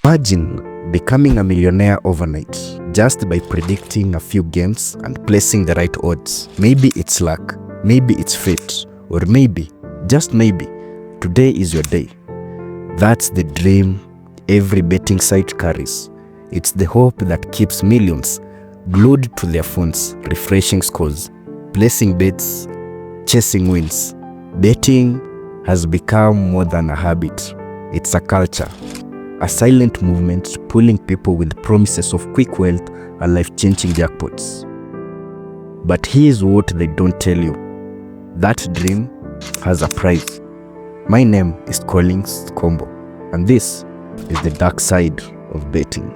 Imagine becoming a millionaire overnight just by predicting a few games and placing the right odds. Maybe it's luck, maybe it's fate, or maybe, just maybe, today is your day. That's the dream every betting site carries. It's the hope that keeps millions glued to their phones, refreshing scores, placing bets, chasing wins. Betting has become more than a habit. It's a culture, a silent movement pulling people with promises of quick wealth and life-changing jackpots. But here's what they don't tell you. That dream has a price. My name is Collins Kombo, and this is the dark side of betting.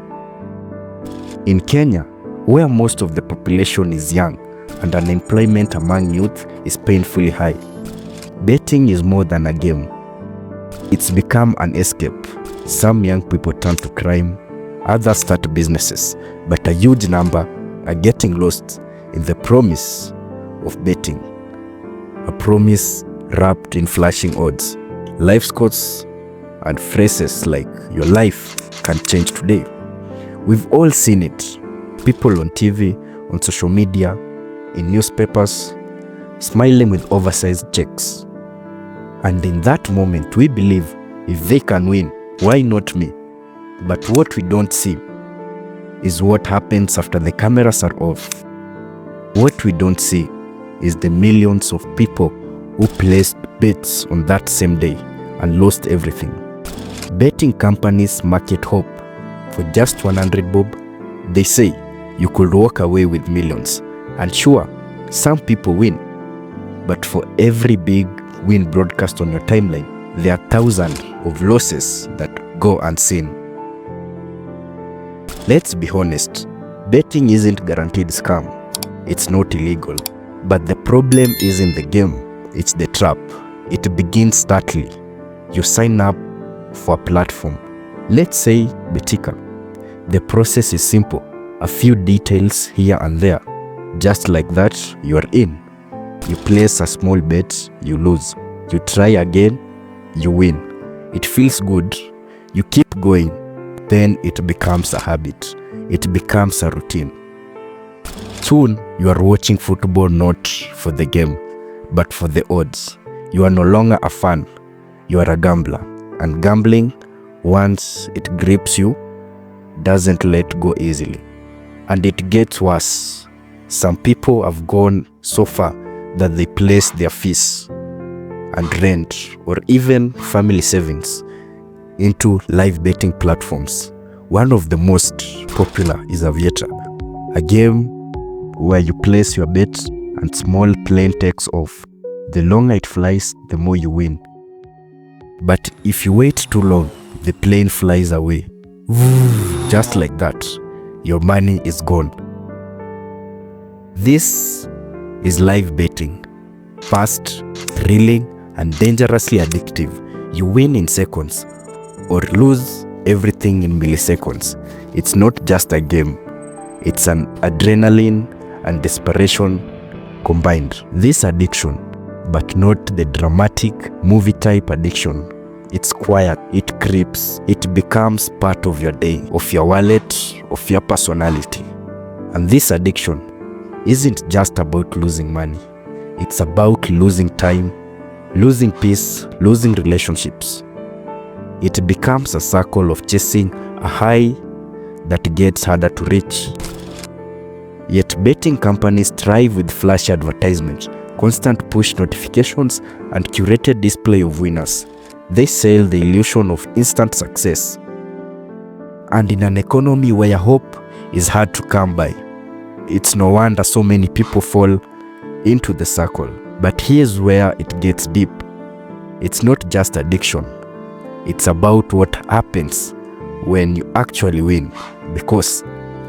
In Kenya, where most of the population is young and unemployment among youth is painfully high, betting is more than a game. It's become an escape. Some young people turn to crime, others start businesses, but a huge number are getting lost in the promise of betting. A promise wrapped in flashing odds, life scores, and phrases like "your life can change today." We've all seen it. People on TV, on social media, in newspapers, smiling with oversized checks. And in that moment, we believe if they can win, why not me? But what we don't see is what happens after the cameras are off. What we don't see is the millions of people who placed bets on that same day and lost everything. Betting companies market hope. For just 100 bob, they say you could walk away with millions. And sure, some people win. But for every big win broadcast on your timeline, there are thousands of losses that go unseen. Let's be honest, betting isn't guaranteed scam. It's not illegal. But the problem isn't the game, it's the trap. It begins subtly. You sign up for a platform. Let's say Betika. The process is simple. A few details here and there. Just like that, you are in. You place a small bet, you lose. You try again, you win. It feels good. You keep going. Then it becomes a habit. It becomes a routine. Soon, you are watching football not for the game, but for the odds. You are no longer a fan. You are a gambler. And gambling, once it grips you, doesn't let go easily. And it gets worse. Some people have gone so far that they place their fees and rent or even family savings into live betting platforms. One of the most popular is Aviator, a game where you place your bet and small plane takes off. The longer it flies, the more you win. But if you wait too long, the plane flies away. Just like that, your money is gone. This is live betting. Fast, thrilling, and dangerously addictive. You win in seconds or lose everything in milliseconds. It's not just a game. It's an adrenaline and desperation combined. This addiction, but not the dramatic movie-type addiction. It's quiet, it creeps, it becomes part of your day, of your wallet, of your personality. And this addiction isn't just about losing money. It's about losing time, losing peace, losing relationships. It becomes a circle of chasing a high that gets harder to reach. Yet betting companies thrive with flashy advertisements, constant push notifications, and curated display of winners. They sell the illusion of instant success. And in an economy where hope is hard to come by, it's no wonder so many people fall into the circle. But here's where it gets deep. It's not just addiction. It's about what happens when you actually win. Because,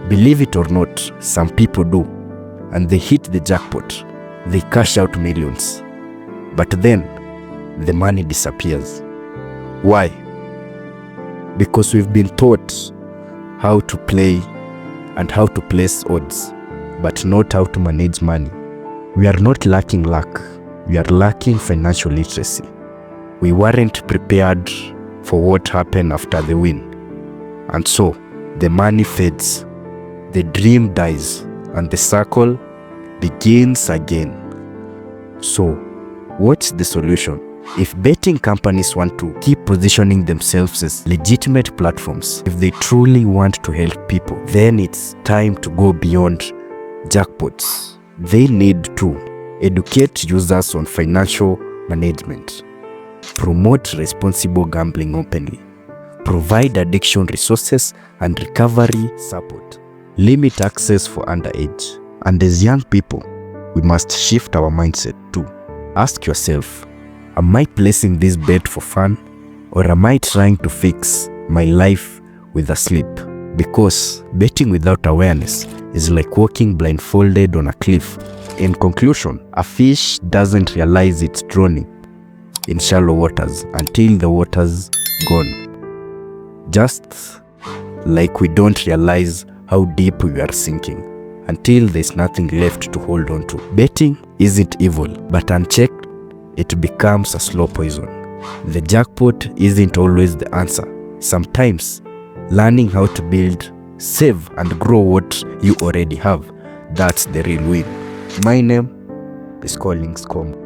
believe it or not, some people do. And they hit the jackpot. They cash out millions. But then, the money disappears. Why? Because we've been taught how to play and how to place odds, but not how to manage money. We are not lacking luck. We are lacking financial literacy. We weren't prepared for what happened after the win. And so, the money fades, the dream dies, and the circle begins again. So, what's the solution? If betting companies want to keep positioning themselves as legitimate platforms, if they truly want to help people, then it's time to go beyond jackpots. They need to educate users on financial management, promote responsible gambling openly, provide addiction resources and recovery support, limit access for underage. And as young people, we must shift our mindset too. Ask yourself, am I placing this bet for fun, or am I trying to fix my life with a sleep? Because betting without awareness is like walking blindfolded on a cliff. In conclusion, a fish doesn't realize it's drowning in shallow waters until the water's gone. Just like we don't realize how deep we are sinking until there's nothing left to hold on to. Betting isn't evil, but unchecked, it becomes a slow poison. The jackpot isn't always the answer. Sometimes, learning how to build, save, and grow what you already have, that's the real win. My name is Collins Kombo.